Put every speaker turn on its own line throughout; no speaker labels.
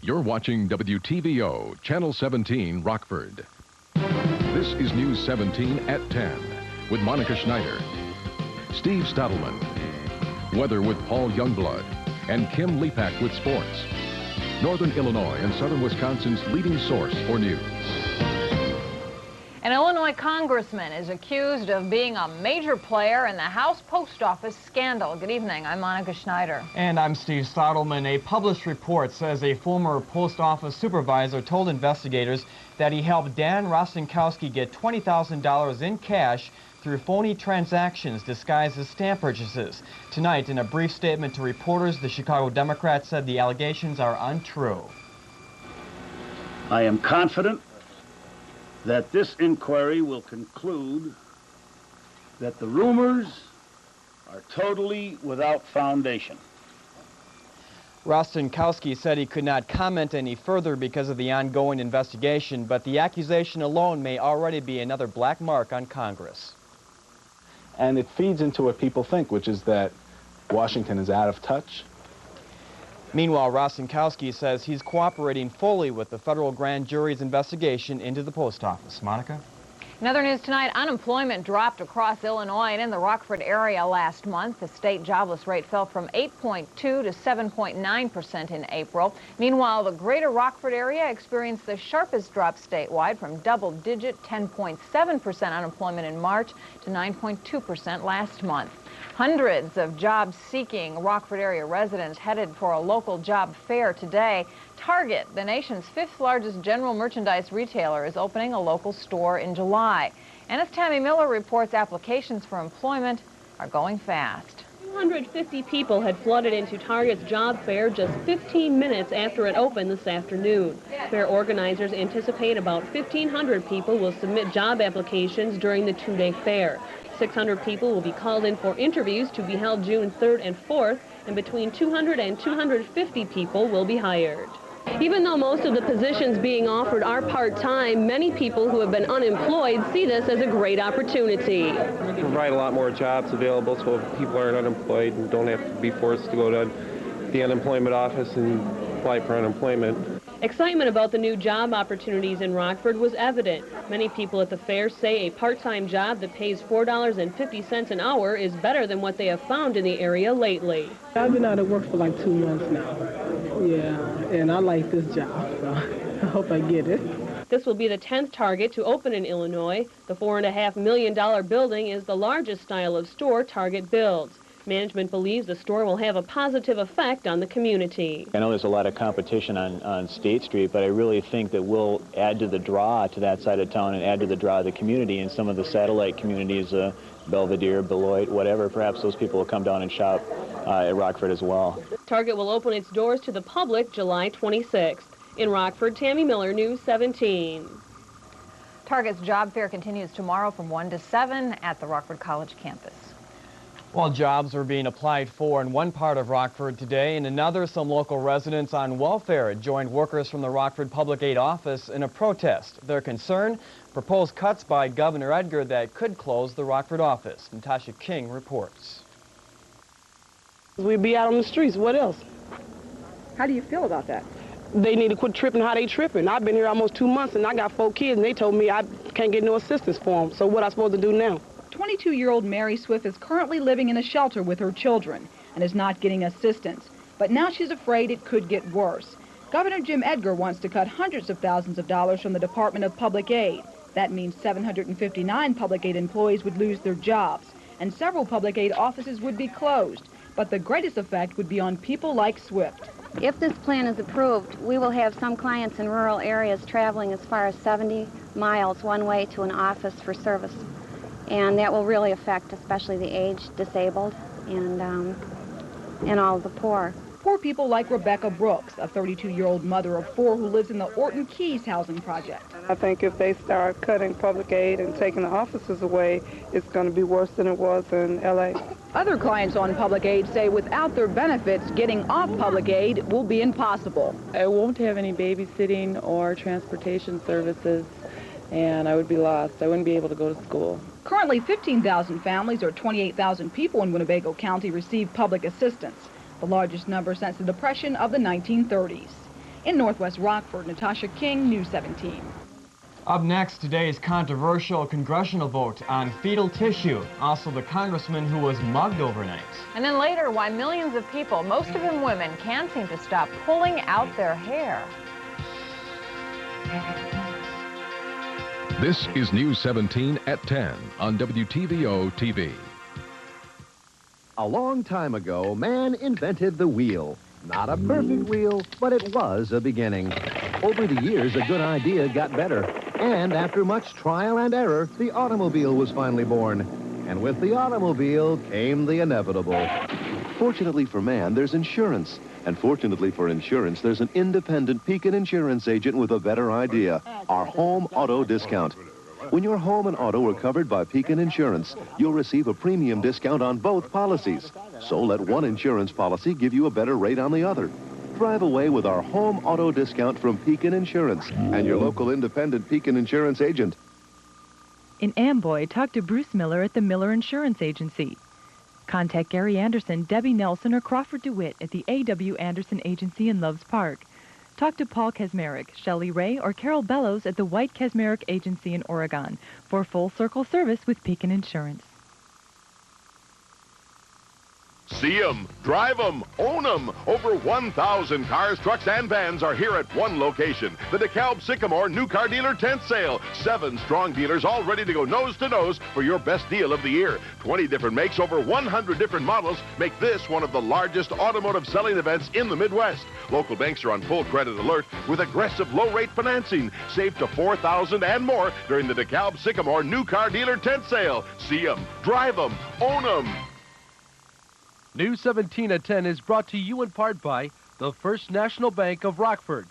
You're watching WTVO, Channel 17, Rockford. This is News 17 at 10 with Monica Schneider, Steve Stadelman, weather with Paul Youngblood, and Kim Lepak with sports. Northern Illinois and Southern Wisconsin's leading source for news.
An Illinois congressman is accused of being a major player in the House Post Office scandal. Good evening, I'm Monica Schneider.
And I'm Steve Stadelman. A published report says a former post office supervisor told investigators that he helped Dan Rostenkowski get $20,000 in cash through phony transactions disguised as stamp purchases. Tonight, in a brief statement to reporters, the Chicago Democrat said the allegations are untrue.
I am confident that this inquiry will conclude that the rumors are totally without foundation.
Rostenkowski said he could not comment any further because of the ongoing investigation, but the accusation alone may already be another black mark on Congress.
And it feeds into what people think, which is that Washington is out of touch.
Meanwhile, Rostenkowski says he's cooperating fully with the federal grand jury's investigation into the post office. Monica?
In other news tonight, unemployment dropped across Illinois and in the Rockford area last month. The state jobless rate fell from 8.2 to 7.9% in April. Meanwhile, the greater Rockford area experienced the sharpest drop statewide from double-digit 10.7% unemployment in March to 9.2% last month. Hundreds of job-seeking Rockford area residents headed for a local job fair today. Target, the nation's fifth largest general merchandise retailer, is opening a local store in July. And as Tammy Miller reports, applications for employment are going fast.
250 people had flooded into Target's job fair just 15 minutes after it opened this afternoon. Fair organizers anticipate about 1,500 people will submit job applications during the two-day fair. 600 people will be called in for interviews to be held June 3rd and 4th, and between 200 and 250 people will be hired. Even though most of the positions being offered are part-time, many people who have been unemployed see this as a great opportunity.
We provide a lot more jobs available so people aren't unemployed and don't have to be forced to go to the unemployment office and apply for unemployment.
Excitement about the new job opportunities in Rockford was evident. Many people at the fair say a part-time job that pays $4.50 an hour is better than what they have found in the area lately.
I've been out of work for like 2 months now. Yeah, and I like this job, so I hope I get it.
This will be the 10th Target to open in Illinois. The $4.5 million building is the largest style of store Target builds. Management believes the store will have a positive effect on the community.
I know there's a lot of competition on State Street, but I really think that we'll add to the draw to that side of town and add to the draw of the community and some of the satellite communities, Belvedere, Beloit, whatever. Perhaps those people will come down and shop at Rockford as well.
Target will open its doors to the public July 26th. In Rockford, Tammy Miller, News 17.
Target's job fair continues tomorrow from 1 to 7 at the Rockford College campus.
While jobs are being applied for in one part of Rockford today, in another, some local residents on welfare joined workers from the Rockford Public Aid Office in a protest. Their concern, proposed cuts by Governor Edgar that could close the Rockford office. Natasha King reports.
We'd be out on the streets. What else?
How do you feel about that?
They need to quit tripping how they tripping. I've been here almost 2 months, and I got 4 kids, and they told me I can't get no assistance for them. So what I supposed to do now?
22-year-old Mary Swift is currently living in a shelter with her children and is not getting assistance. But now she's afraid it could get worse. Governor Jim Edgar wants to cut hundreds of thousands of dollars from the Department of Public Aid. That means 759 public aid employees would lose their jobs, and several public aid offices would be closed. But the greatest effect would be on people like Swift.
If this plan is approved, we will have some clients in rural areas traveling as far as 70 miles one way to an office for service. And that will really affect especially the aged, disabled, and all the poor.
Poor people like Rebecca Brooks, a 32-year-old mother of 4 who lives in the Orton Keys housing project.
I think if they start cutting public aid and taking the offices away, it's going to be worse than it was in L.A.
Other clients on public aid say without their benefits, getting off public aid will be impossible.
I won't have any babysitting or transportation services, and I would be lost. I wouldn't be able to go to school.
Currently, 15,000 families or 28,000 people in Winnebago County receive public assistance, the largest number since the Depression of the 1930s. In Northwest Rockford, Natasha King, News 17.
Up next, today's controversial congressional vote on fetal tissue. Also, the congressman who was mugged overnight.
And then later, why millions of people, most of them women, can't seem to stop pulling out their hair.
This is News 17 at 10 on WTVO TV.
A long time ago, man invented the wheel. Not a perfect wheel, but it was a beginning. Over the years, a good idea got better. And after much trial and error, the automobile was finally born. And with the automobile came the inevitable.
Fortunately for man, there's insurance. And fortunately for insurance, there's an independent Pekin insurance agent with a better idea. Our home auto discount. When your home and auto are covered by Pekin Insurance, you'll receive a premium discount on both policies. So let one insurance policy give you a better rate on the other. Drive away with our home auto discount from Pekin Insurance and your local independent Pekin Insurance agent.
In Amboy, talk to Bruce Miller at the Miller Insurance Agency. Contact Gary Anderson, Debbie Nelson, or Crawford DeWitt at the A.W. Anderson Agency in Loves Park. Talk to Paul Kesmerick, Shelley Ray, or Carol Bellows at the White Kesmerick Agency in Oregon for full-circle service with Pekin Insurance.
See 'em, drive 'em, own 'em. Over 1,000 cars, trucks, and vans are here at one location. The DeKalb Sycamore New Car Dealer Tent Sale. 7 strong dealers all ready to go nose to nose for your best deal of the year. 20 different makes, over 100 different models make this one of the largest automotive selling events in the Midwest. Local banks are on full credit alert with aggressive low-rate financing. Save to $4,000 and more during the DeKalb Sycamore New Car Dealer Tent Sale. See 'em, drive 'em, own 'em.
News 17 at 10 is brought to you in part by the First National Bank of Rockford.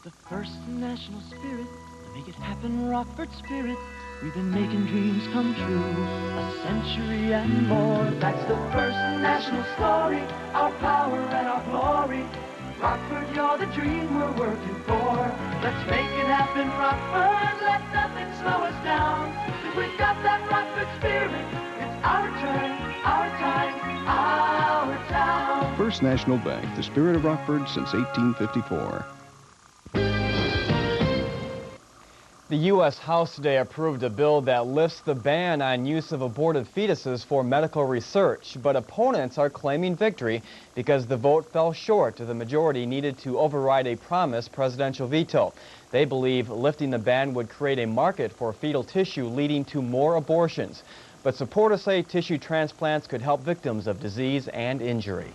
The First National Spirit, make it happen, Rockford Spirit. We've been making dreams come true, a century and more. That's the First National story, our power and our glory. Rockford, you're the dream we're working for. Let's make it happen, Rockford, let nothing slow us down. 'Cause we've got that Rockford spirit, it's our turn, our time, our town.
First National Bank, the spirit of Rockford since 1854.
The U.S. House today approved a bill that lifts the ban on use of aborted fetuses for medical research, but opponents are claiming victory because the vote fell short of the majority needed to override a promised presidential veto. They believe lifting the ban would create a market for fetal tissue, leading to more abortions. But supporters say tissue transplants could help victims of disease and injury.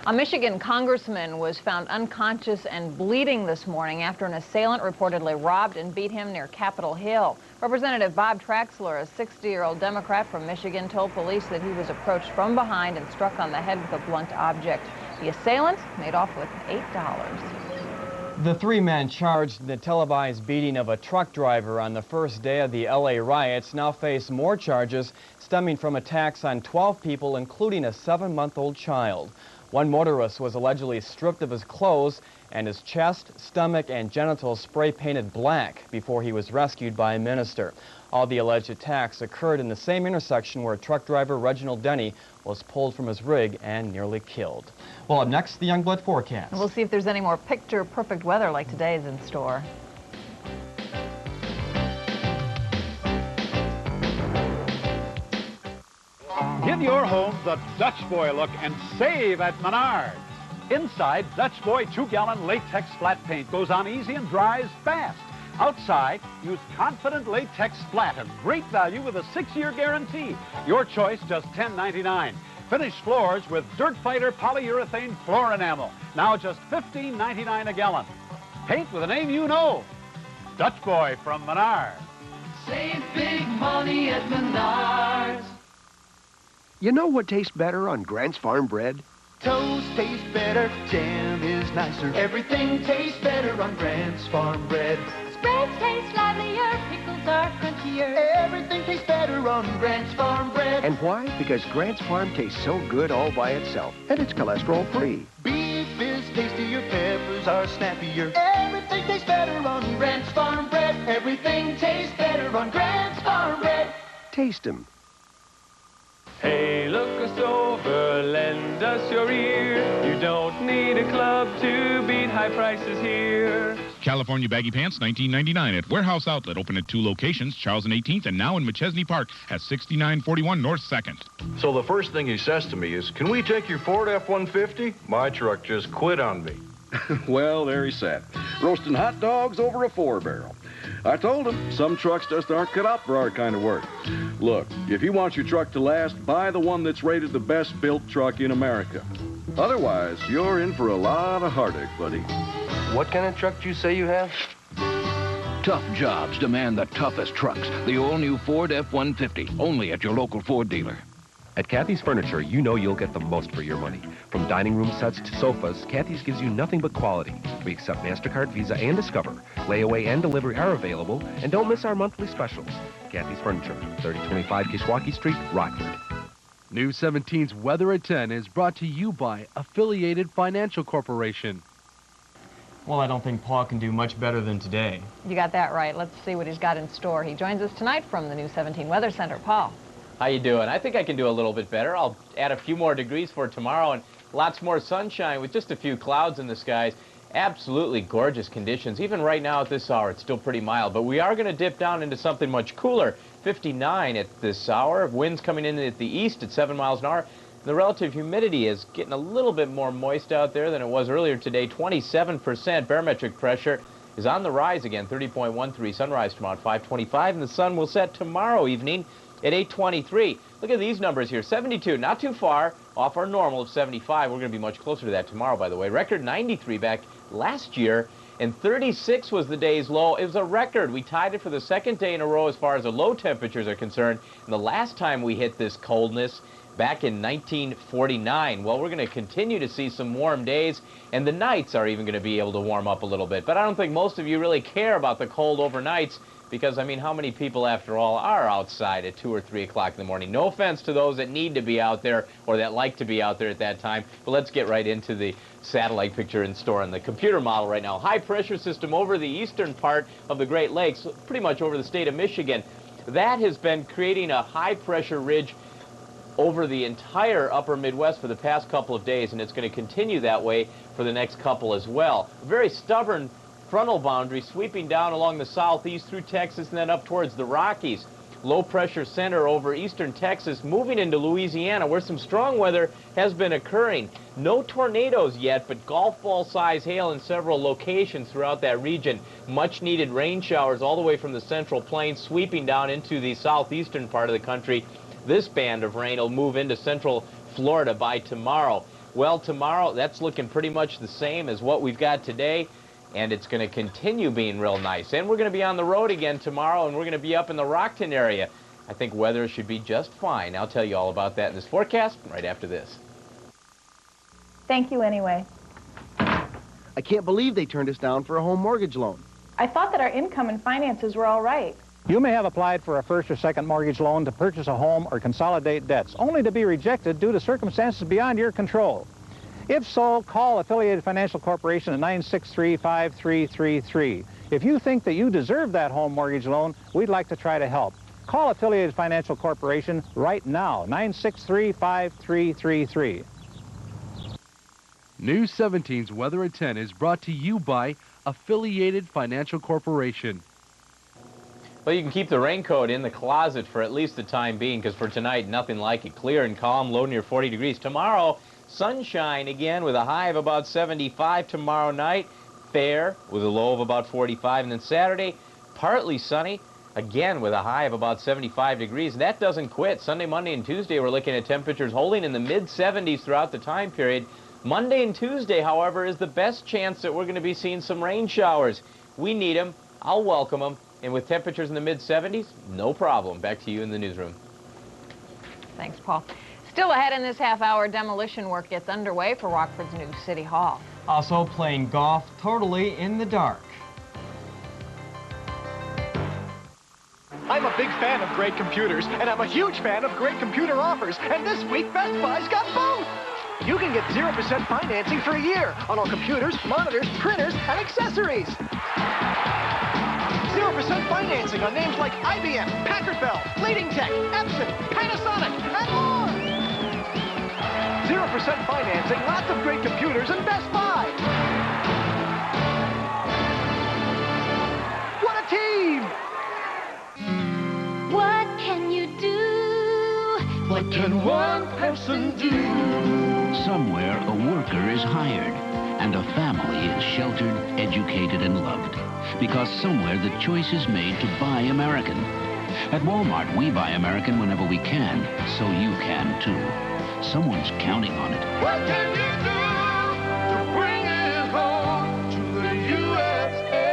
A Michigan congressman was found unconscious and bleeding this morning after an assailant reportedly robbed and beat him near Capitol Hill. Representative Bob Traxler, a 60-year-old Democrat from Michigan, told police that he was approached from behind and struck on the head with a blunt object. The assailant made off with $8.
The 3 men charged in the televised beating of a truck driver on the first day of the L.A. riots now face more charges stemming from attacks on 12 people, including a 7-month-old child. One motorist was allegedly stripped of his clothes and his chest, stomach, and genitals spray-painted black before he was rescued by a minister. All the alleged attacks occurred in the same intersection where truck driver Reginald Denny was pulled from his rig and nearly killed. Well, up next, the Youngblood forecast.
And we'll see if there's any more picture-perfect weather like today's in store.
Give your home the Dutch Boy look and save at Menards. Inside, Dutch Boy 2-gallon latex flat paint goes on easy and dries fast. Outside, use Confident Latex Flat, a great value with a 6-year guarantee. Your choice, just $10.99. Finished floors with Dirt Fighter polyurethane floor enamel, now just $15.99 a gallon. Paint with a name you know. Dutch Boy from Menards.
Save big money at Menards.
You know what tastes better on Grant's Farm bread?
Toast tastes better, jam is nicer. Everything tastes better on Grant's Farm bread.
Spreads taste livelier, pickles are crunchier.
Everything tastes better on Grant's Farm bread.
And why? Because Grant's Farm tastes so good all by itself, and it's cholesterol-free.
Beef is tastier, peppers are snappier. Everything tastes better on Grant's Farm bread. Everything tastes better on Grant's Farm bread.
Taste 'em.
Hey, look us over, lend us your ear. You don't need a club
high prices here.
California baggy pants, $19.99 at Warehouse Outlet. Open at 2 locations, Charles and 18th, and now in McChesney Park at 6941 North 2nd.
So the first thing he says to me is, "Can we take your Ford F-150? My truck just quit on me."
Well, there he sat, roasting hot dogs over a 4-barrel. I told him some trucks just aren't cut out for our kind of work. Look, if you want your truck to last, buy the one that's rated the best built truck in America. Otherwise, you're in for a lot of heartache, buddy.
What kind of truck do you say you have?
Tough jobs demand the toughest trucks. The all-new Ford F-150, only at your local Ford dealer.
At Kathy's Furniture, you know you'll get the most for your money. From dining room sets to sofas, Kathy's gives you nothing but quality. We accept MasterCard, Visa, and Discover. Layaway and delivery are available, and don't miss our monthly specials. Kathy's Furniture, 3025 Kishwaukee Street, Rockford.
News 17's Weather at 10 is brought to you by Affiliated Financial Corporation.
Well, I don't think Paul can do much better than today.
You got that right. Let's see what he's got in store. He joins us tonight from the News 17 Weather Center. Paul.
How you doing? I think I can do a little bit better. I'll add a few more degrees for tomorrow and lots more sunshine with just a few clouds in the skies. Absolutely gorgeous conditions. Even right now at this hour, it's still pretty mild, but we are going to dip down into something much cooler. 59 at this hour. Winds coming in at the east at 7 miles an hour. The relative humidity is getting a little bit more moist out there than it was earlier today. 27%. Barometric pressure is on the rise again. 30.13. Sunrise tomorrow at 5:25, and the sun will set tomorrow evening at 8:23. Look at these numbers here. 72, not too far off our normal of 75. We're going to be much closer to that tomorrow, by the way. Record 93 back last year, and 36 was the day's low. It was a record. We tied it for the second day in a row as far as the low temperatures are concerned. And the last time we hit this coldness back in 1949. Well, we're going to continue to see some warm days, and the nights are even going to be able to warm up a little bit. But I don't think most of you really care about the cold overnights, because, I mean, how many people, after all, are outside at 2 or 3 o'clock in the morning? No offense to those that need to be out there or that like to be out there at that time, but let's get right into the satellite picture in store on the computer model right now. High-pressure system over the eastern part of the Great Lakes, pretty much over the state of Michigan. That has been creating a high-pressure ridge over the entire upper Midwest for the past couple of days, and it's going to continue that way for the next couple as well. A very stubborn frontal boundary sweeping down along the southeast through Texas and then up towards the Rockies. Low pressure center over eastern Texas moving into Louisiana, where some strong weather has been occurring. No tornadoes yet, but golf ball size hail in several locations throughout that region. Much needed rain showers all the way from the Central Plains sweeping down into the southeastern part of the country. This band of rain will move into central Florida by tomorrow. Well, tomorrow, that's looking pretty much the same as what we've got today, and it's going to continue being real nice. And we're going to be on the road again tomorrow, and we're going to be up in the Rockton area. I think weather should be just fine. I'll tell you all about that in this forecast right after this.
Thank you anyway.
I can't believe they turned us down for a home mortgage loan.
I thought that our income and finances were all right.
You may have applied for a first or second mortgage loan to purchase a home or consolidate debts, only to be rejected due to circumstances beyond your control. If so, call Affiliated Financial Corporation at 963-5333. If you think that you deserve that home mortgage loan, we'd like to try to help. Call Affiliated Financial Corporation right now, 963-5333.
News 17's Weather at 10 is brought to you by Affiliated Financial Corporation.
Well, you can keep the raincoat in the closet for at least the time being, because for tonight, nothing like it. Clear and calm, low near 40 degrees. Tomorrow, sunshine again with a high of about 75 tomorrow night. Fair with a low of about 45. And then Saturday, partly sunny, again with a high of about 75 degrees. That doesn't quit. Sunday, Monday, and Tuesday, we're looking at temperatures holding in the mid-70s throughout the time period. Monday and Tuesday, however, is the best chance that we're going to be seeing some rain showers. We need them. I'll welcome them. And with temperatures in the mid-70s, no problem. Back to you in the newsroom.
Thanks, Paul. Still ahead in this half-hour, demolition work gets underway for Rockford's new City Hall.
Also playing golf totally in the dark.
I'm a big fan of great computers, and I'm a huge fan of great computer offers. And this week, Best Buy's got both. You can get 0% financing for a year on all computers, monitors, printers, and accessories. 0% financing on names like IBM, Packard Bell, Leading Tech, Epson, Panasonic, and more. 0% financing, lots of great computers, and Best Buy.
person do?
Somewhere a worker is hired and a family is sheltered, educated, and loved. Because somewhere the choice is made to buy American. At Walmart, we buy American whenever we can, so you can too. Someone's counting on it.
What can you do to bring it home to the USA?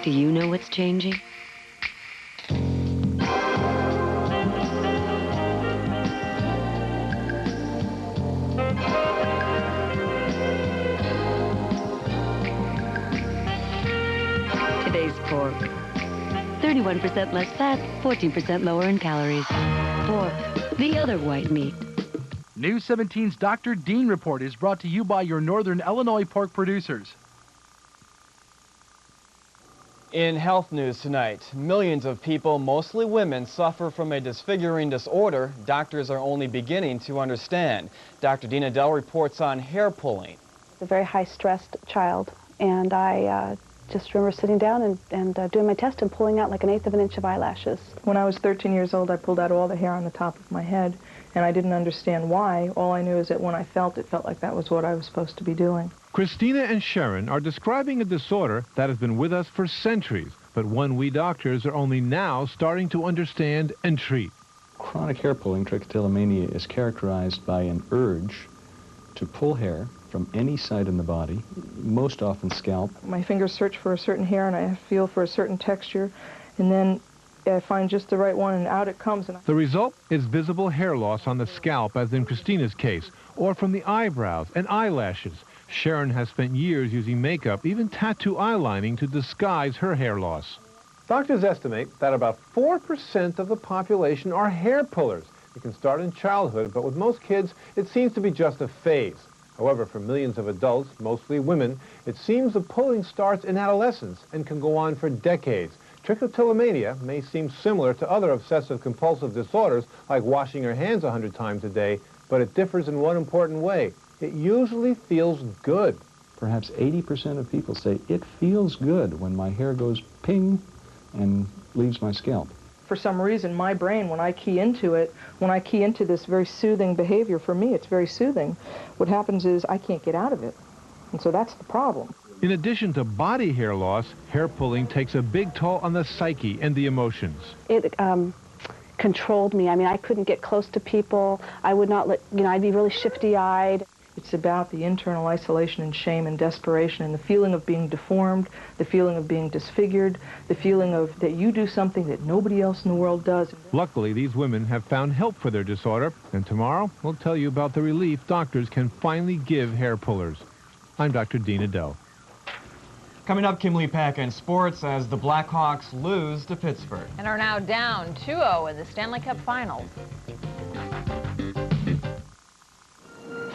Do you know what's changing? Today's pork. 31% less fat, 14% lower in calories. Pork, the other white meat.
News 17's Dr. Dean Report is brought to you by your Northern Illinois pork producers.
In health news tonight, millions of people, mostly women, suffer from a disfiguring disorder doctors are only beginning to understand. Dr. Dina Dell reports on hair pulling.
A very high-stressed child, and I just remember sitting down and doing my test and pulling out like 1/8 of an inch of eyelashes.
When I was 13 years old, I pulled out all the hair on the top of my head, and I didn't understand why. All I knew is that when I felt it, felt like that was what I was supposed to be doing.
Christina and Sharon are describing a disorder that has been with us for centuries, but one we doctors are only now starting to understand and treat.
Chronic hair pulling, trichotillomania, is characterized by an urge to pull hair from any site in the body, most often scalp.
My fingers search for a certain hair, and I feel for a certain texture, and then I find just the right one, and out it comes.
The result is visible hair loss on the scalp, as in Christina's case, or from the eyebrows and eyelashes. Sharon has spent years using makeup, even tattoo eyelining, to disguise her hair loss. Doctors estimate that about 4% of the population are hair pullers. It can start in childhood, but with most kids, it seems to be just a phase. However, for millions of adults, mostly women, it seems the pulling starts in adolescence and can go on for decades. Trichotillomania may seem similar to other obsessive-compulsive disorders, like washing your hands 100 times a day, but it differs in one important way. It usually feels good.
Perhaps 80% of people say, it feels good when my hair goes ping and leaves my scalp.
For some reason, my brain, when I key into it, when I key into this very soothing behavior, for me, it's very soothing. What happens is I can't get out of it. And so that's the problem.
In addition to body hair loss, hair pulling takes a big toll on the psyche and the emotions.
It controlled me. I mean, I couldn't get close to people. I would not let, I'd be really shifty-eyed.
It's about the internal isolation and shame and desperation and the feeling of being deformed, the feeling of being disfigured, the feeling of that you do something that nobody else in the world does.
Luckily, these women have found help for their disorder, and tomorrow we'll tell you about the relief doctors can finally give hair pullers. I'm Dr. Dean Adele.
Coming up, Kimberly Pack in sports as the Blackhawks lose to Pittsburgh.
And are now down 2-0 in the Stanley Cup Finals.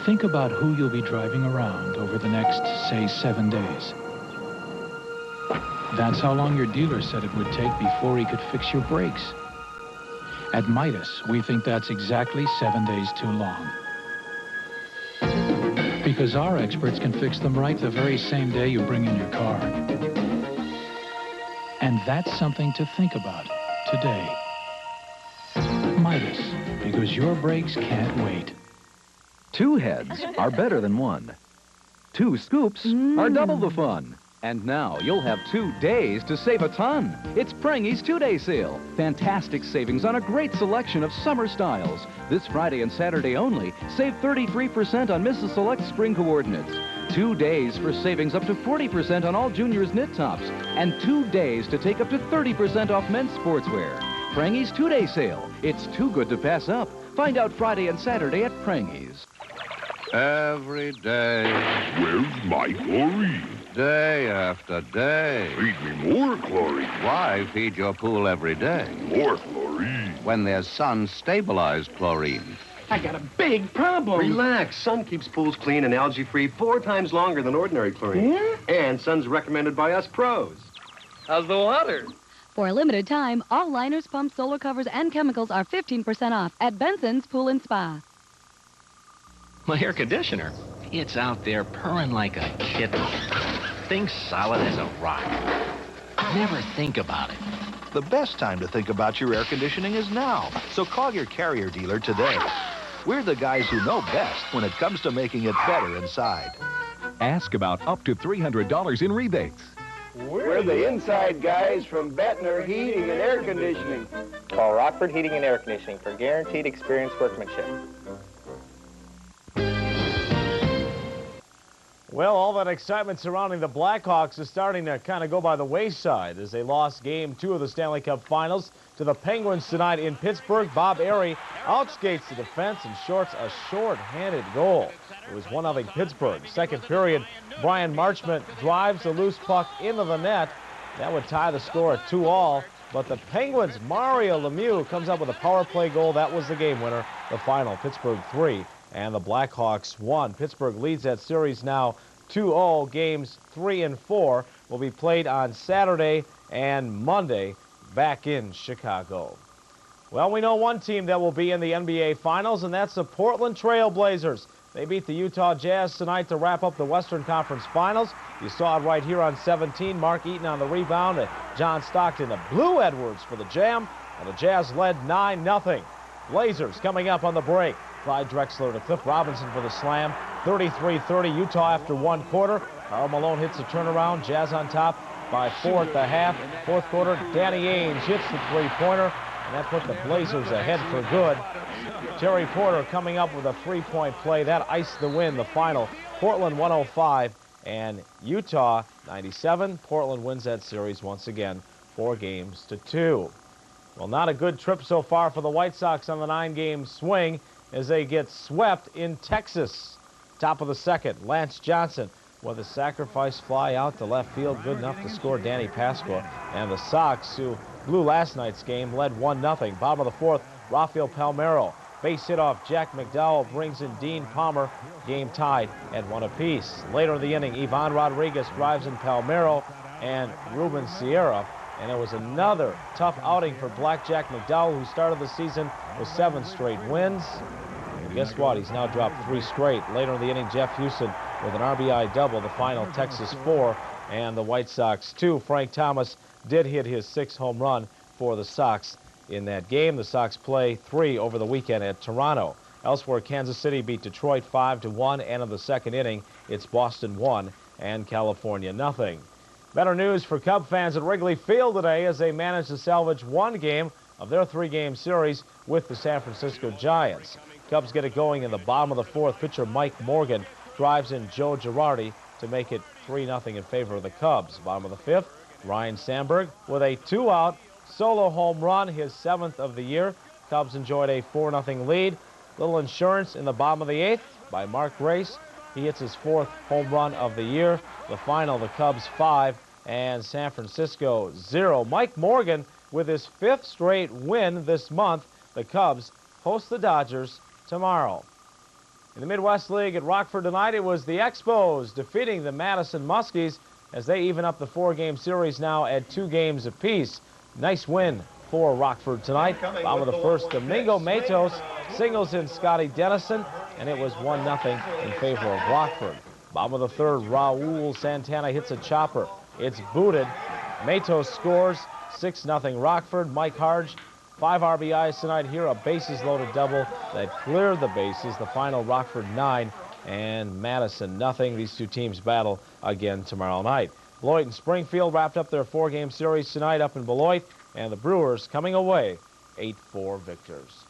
Think about who you'll be driving around over the next, say, 7 days. That's how long your dealer said it would take before he could fix your brakes. At Midas, we think that's exactly 7 days too long. Because our experts can fix them right the very same day you bring in your car. And that's something to think about today. Midas, because your brakes can't wait.
2 heads are better than 1. 2 scoops are double the fun. And now you'll have 2 days to save a ton. It's Prangy's 2-day sale. Fantastic savings on a great selection of summer styles. This Friday and Saturday only, save 33% on Mrs. Select spring coordinates. 2 days for savings up to 40% on all juniors knit tops. And 2 days to take up to 30% off men's sportswear. Prangy's 2-day sale. It's too good to pass up. Find out Friday and Saturday at Prangy's.
Every day.
Where's my chlorine?
Day after day.
Feed me more chlorine.
Why feed your pool every day?
More chlorine.
When there's sun-stabilized chlorine.
I got a big problem. Relax. Sun keeps pools clean and algae-free 4 times longer than ordinary chlorine. Yeah? And Sun's recommended by us pros. How's the water?
For a limited time, all liners, pumps, solar covers, and chemicals are 15% off at Benson's Pool and Spa.
My air conditioner.
It's out there purring like a kitten. Things solid as a rock. Never think about it.
The best time to think about your air conditioning is now, so call your Carrier dealer today. We're the guys who know best when it comes to making it better inside.
Ask about up to $300 in rebates.
We're the inside guys from Bettner Heating and Air Conditioning.
Call Rockford Heating and Air Conditioning for guaranteed experienced workmanship.
Well, all that excitement surrounding the Blackhawks is starting to kind of go by the wayside as they lost Game 2 of the Stanley Cup Finals to the Penguins tonight in Pittsburgh. Bob Airey outskates the defense and shorts a short-handed goal. It was 1-0 Pittsburgh. Second period, Brian Marchment drives the loose puck into the net. That would tie the score at 2-2. But the Penguins' Mario Lemieux comes up with a power play goal. That was the game winner. The final, Pittsburgh 3 and the Blackhawks 1. Pittsburgh leads that series now 2-0. Games 3 and 4 will be played on Saturday and Monday back in Chicago. Well, we know one team that will be in the NBA Finals, and that's the Portland Trail Blazers. They beat the Utah Jazz tonight to wrap up the Western Conference Finals. You saw it right here on 17. Mark Eaton on the rebound, and John Stockton to Blue Edwards for the jam, and the Jazz led 9-0. Blazers coming up on the break. Clyde Drexler to Cliff Robinson for the slam. 33-30 Utah after one quarter. Karl Malone hits a turnaround. Jazz on top by 4 at the half. Fourth quarter, Danny Ainge hits the three-pointer, and that put the Blazers ahead for good. Terry Porter coming up with a three-point play. That iced the win, the final. Portland 105 and Utah 97. Portland wins that series once again, 4-2. Well, not a good trip so far for the White Sox on the 9-game swing as they get swept in Texas. Top of the second, Lance Johnson with a sacrifice fly out to left field, good enough to score Danny Pasqua. And the Sox, who blew last night's game, led 1-0. Bottom of the fourth, Rafael Palmeiro. Base hit off Jack McDowell brings in Dean Palmer. Game tied at 1 apiece. Later in the inning, Ivan Rodriguez drives in Palmeiro and Ruben Sierra. And it was another tough outing for Blackjack McDowell, who started the season with 7 straight wins. And guess what? He's now dropped 3 straight. Later in the inning, Jeff Houston with an RBI double. The final, Texas 4 and the White Sox 2. Frank Thomas did hit his 6th home run for the Sox in that game. The Sox play 3 over the weekend at Toronto. Elsewhere, Kansas City beat Detroit 5-1, and in the second inning, it's Boston 1 and California 0. Better news for Cub fans at Wrigley Field today as they managed to salvage 1 game of their 3-game series with the San Francisco Giants. Cubs get it going in the bottom of the fourth. Pitcher Mike Morgan drives in Joe Girardi to make it 3-0 in favor of the Cubs. Bottom of the fifth, Ryan Sandberg with a 2-out solo home run, his 7th of the year. Cubs enjoyed a 4-0 lead. Little insurance in the bottom of the 8th by Mark Grace. He hits his 4th home run of the year. The final, the Cubs 5 and San Francisco 0. Mike Morgan with his 5th straight win this month. The Cubs host the Dodgers tomorrow. In the Midwest League at Rockford tonight, it was the Expos defeating the Madison Muskies as they even up the 4-game series now at 2 games apiece. Nice win for Rockford tonight. Bottom of the first, Domingo Matos singles in Scotty Dennison, and it was 1-0 in favor of Rockford. Bottom of the third, Raul Santana hits a chopper. It's booted. Matos scores 6-0 Rockford. Mike Harge, 5 RBIs tonight here, a bases-loaded double that cleared the bases. The final, Rockford 9 and Madison 0. These two teams battle again tomorrow night. Beloit and Springfield wrapped up their 4-game series tonight up in Beloit, and the Brewers coming away 8-4 victors.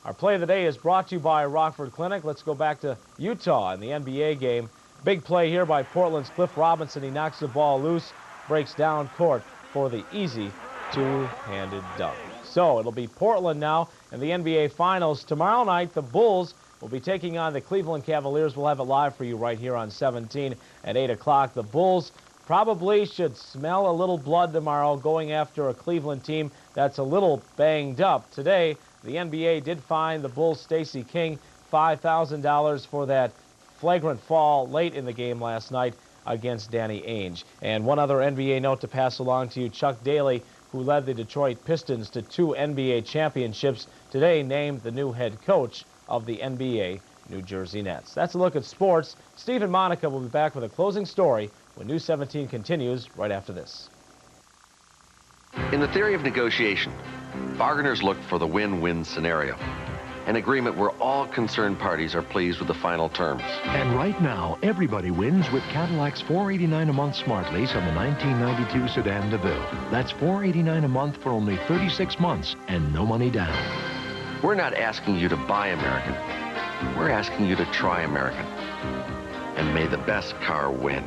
Our play of the day is brought to you by Rockford Clinic. Let's go back to Utah in the NBA game. Big play here by Portland's Cliff Robinson. He knocks the ball loose, breaks down court for the easy 2-handed dunk. So it'll be Portland now in the NBA Finals. Tomorrow night, the Bulls will be taking on the Cleveland Cavaliers. We'll have it live for you right here on 17 at 8 o'clock. The Bulls probably should smell a little blood tomorrow going after a Cleveland team that's a little banged up. Today, the NBA did fine the Bulls' Stacey King $5,000 for that flagrant fall late in the game last night against Danny Ainge. And one other NBA note to pass along to you, Chuck Daly, who led the Detroit Pistons to 2 NBA championships, today named the new head coach of the NBA New Jersey Nets. That's a look at sports. Steve and Monica will be back with a closing story when News 17 continues right after this.
In the theory of negotiation, bargainers look for the win-win scenario, an agreement where all concerned parties are pleased with the final terms.
And right now, everybody wins with Cadillac's $489 a month smart lease on the 1992 sedan DeVille. That's $489 a month for only 36 months and no money down.
We're not asking you to buy American. We're asking you to try American. And may the best car win.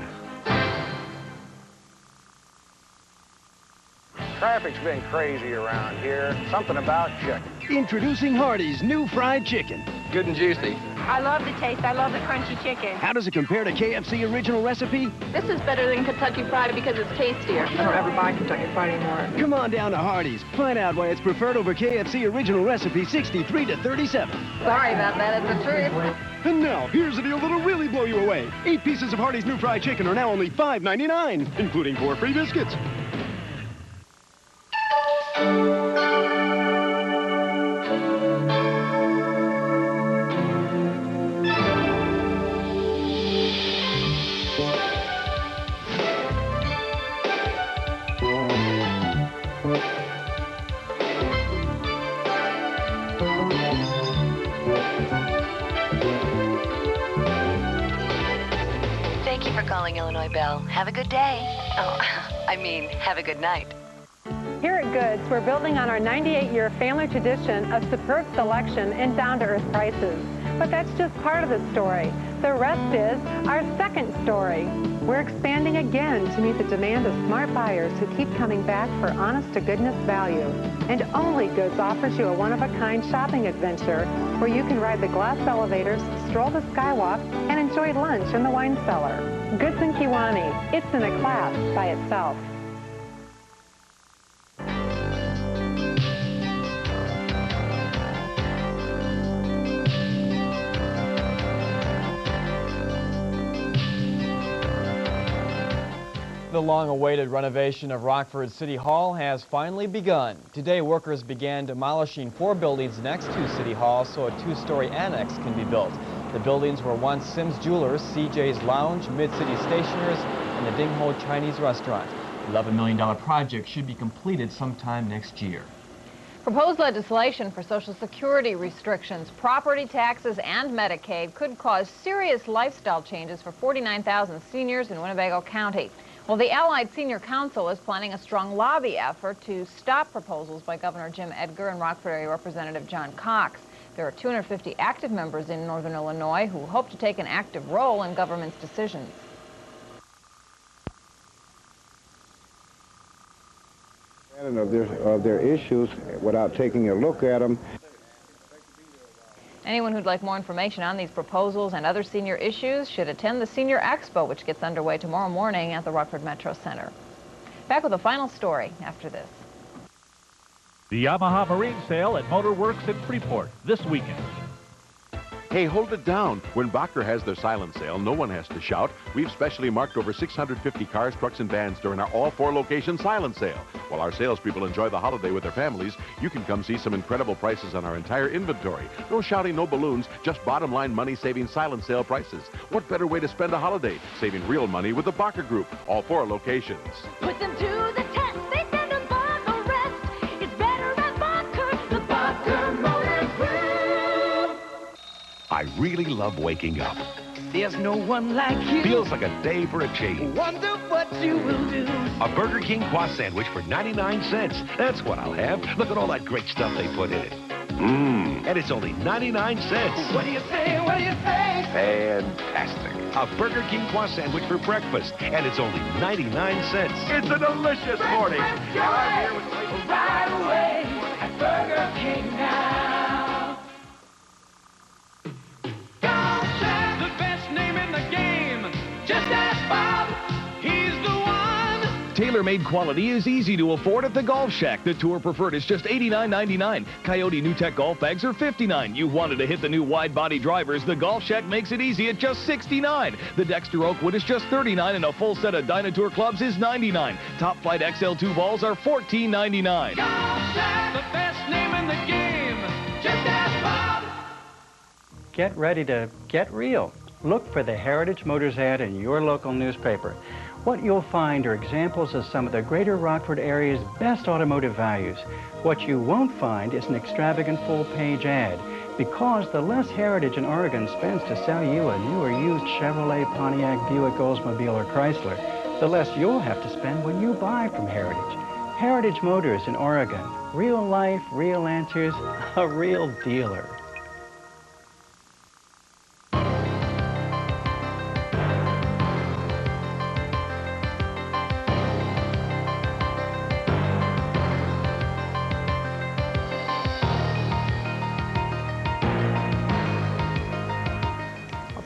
Traffic's been crazy around here. Something about chicken.
Introducing Hardee's new fried chicken.
Good and juicy.
I love the taste. I love the crunchy chicken.
How does it compare to KFC original recipe?
This is better than Kentucky Fried because it's tastier. I don't ever buy Kentucky Fried anymore.
Come on down to Hardee's. Find out why it's preferred over KFC original recipe 63 to 37.
Sorry about that. It's the truth.
And now, here's a deal that'll really blow you away. 8 pieces of Hardee's new fried chicken are now only $5.99, including 4 free biscuits.
Thank you for calling Illinois Bell. Have a good day. Oh, I mean, have a good night.
Here at Goods, we're building on our 98-year family tradition of superb selection and down-to-earth prices. But that's just part of the story. The rest is our second story. We're expanding again to meet the demand of smart buyers who keep coming back for honest-to-goodness value. And only Goods offers you a one-of-a-kind shopping adventure where you can ride the glass elevators, stroll the skywalk, and enjoy lunch in the wine cellar. Goods in Kewanee. It's in a class by itself.
The long-awaited renovation of Rockford City Hall has finally begun. Today, workers began demolishing 4 buildings next to City Hall so a 2-story annex can be built. The buildings were once Sims Jewelers, CJ's Lounge, Mid-City Stationers, and the Ding Ho Chinese Restaurant. The $11 million project should be completed sometime next year.
Proposed legislation for Social Security restrictions, property taxes, and Medicaid could cause serious lifestyle changes for 49,000 seniors in Winnebago County. Well, the Allied Senior Council is planning a strong lobby effort to stop proposals by Governor Jim Edgar and Rockford Area Representative John Cox. There are 250 active members in Northern Illinois who hope to take an active role in government's decisions.
Of their issues without taking a look at them.
Anyone who'd like more information on these proposals and other senior issues should attend the Senior Expo, which gets underway tomorrow morning at the Rockford Metro Center. Back with a final story after this.
The Yamaha Marine Sale at Motor Works in Freeport this weekend.
Hey, hold it down. When Bacher has their silent sale, no one has to shout. We've specially marked over 650 cars, trucks, and vans during our all 4-location silent sale. While our salespeople enjoy the holiday with their families, you can come see some incredible prices on our entire inventory. No shouting, no balloons, just bottom-line money-saving silent sale prices. What better way to spend a holiday? Saving real money with the Bacher Group, all 4 locations.
Put them to the test. They stand and bar the rest. It's better at Bacher, the Bacher Motor Group.
I really love waking up.
There's no one like you.
Feels like a day for a change.
Wonder what you will do.
A Burger King Qua sandwich for 99 cents. That's what I'll have. Look at all that great stuff they put in it. And it's only 99 cents.
What do you say? What do you say?
Fantastic. A Burger King Qua sandwich for breakfast. And it's only 99 cents. It's a delicious morning.
And I'm here with right away at Burger King now. The best name in the game. Just ask Bob. He's the one.
Tailor-made quality is easy to afford at the Golf Shack. The Tour Preferred is just $89.99. Coyote New Tech golf bags are $59. You wanted to hit the new wide-body drivers. The Golf Shack makes it easy at just $69. The Dexter Oakwood is just $39, and a full set of Dynatour clubs is $99. Top Flight XL2 balls are $14.99.
Golf Shack, the best name in the game. Just ask Bob.
get ready to get real. Look for the Heritage Motors ad in your local newspaper. What you'll find are examples of some of the greater Rockford area's best automotive values. What you won't find is an extravagant full-page ad, because the less Heritage in Oregon spends to sell you a new or used Chevrolet, Pontiac, Buick, Oldsmobile, or Chrysler, the less you'll have to spend when you buy from Heritage. Heritage Motors in Oregon. Real life, real answers, a real dealer.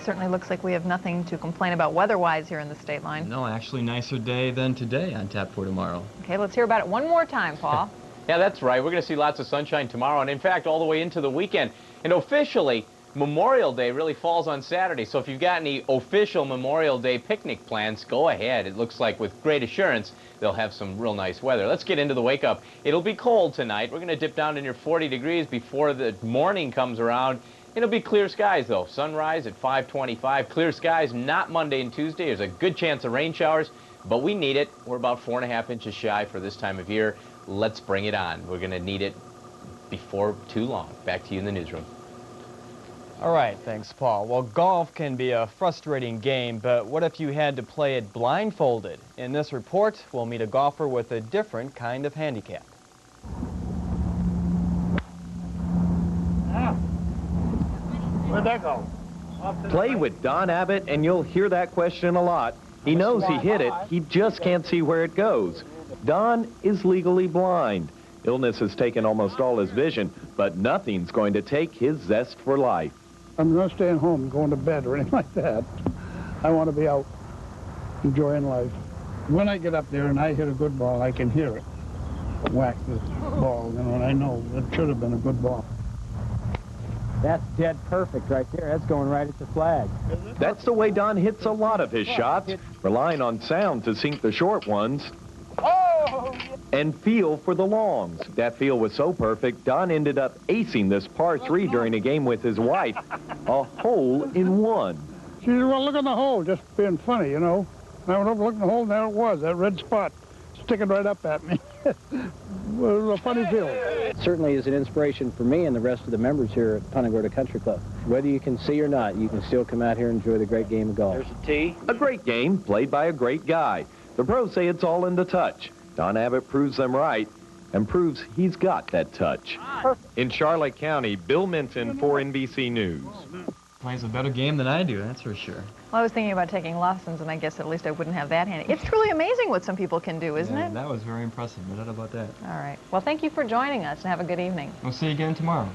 Certainly looks like we have nothing to complain about weather-wise here in the state line.
No, actually nicer day than today on tap for tomorrow.
Okay, let's hear about it one more time, Paul.
Yeah, that's right. We're going to see lots of sunshine tomorrow, and in fact, all the way into the weekend. And officially, Memorial Day really falls on Saturday, so if you've got any official Memorial Day picnic plans, go ahead. It looks like with great assurance, they'll have some real nice weather. Let's get into the wake-up. It'll be cold tonight. We're going to dip down to near 40 degrees before the morning comes around. It'll be clear skies, though. Sunrise at 5:25. Clear skies, not Monday and Tuesday. There's a good chance of rain showers, but we need it. We're about 4.5 inches shy for this time of year. Let's bring it on. We're going to need it before too long. Back to you in the newsroom.
All right, thanks, Paul. Well, golf can be a frustrating game, but what if you had to play it blindfolded? In this report, we'll meet a golfer with a different kind of handicap.
Where'd that go?
Play with Don Abbott and you'll hear that question a lot. He knows he hit it, he just can't see where it goes. Don is legally blind. Illness has taken almost all his vision, but nothing's going to take his zest for life.
I'm not staying home, going to bed or anything like that. I want to be out, enjoying life. When I get up there and I hit a good ball, I can hear it whack the ball, you know, and I know it should have been a good ball.
That's dead perfect right there. That's going right at the flag. That's the way Don hits a lot of his shots, relying on sound to sink the short ones and feel for the longs. That feel was so perfect, Don ended up acing this par 3 during a game with his wife, a hole in one.
She said, well, look at the hole, just being funny, you know. And I went over, looked in the hole, and there it was, that red spot sticking right up at me. It was a funny feeling.
It certainly is an inspiration for me and the rest of the members here at Punta Gorda Country Club. Whether you can see or not, you can still come out here and enjoy the great game of golf.
There's a tee. A great game played by a great guy. The pros say it's all in the touch. Don Abbott proves them right and proves he's got that touch. In Charlotte County, Bill Minton for NBC News.
Plays a better game than I do, that's for sure.
Well, I was thinking about taking lessons, and I guess at least I wouldn't have that handy. It's truly amazing what some people can do, isn't it?
That was very impressive, no doubt about that.
All right. Well, thank you for joining us, and have a good evening.
We'll see you again tomorrow.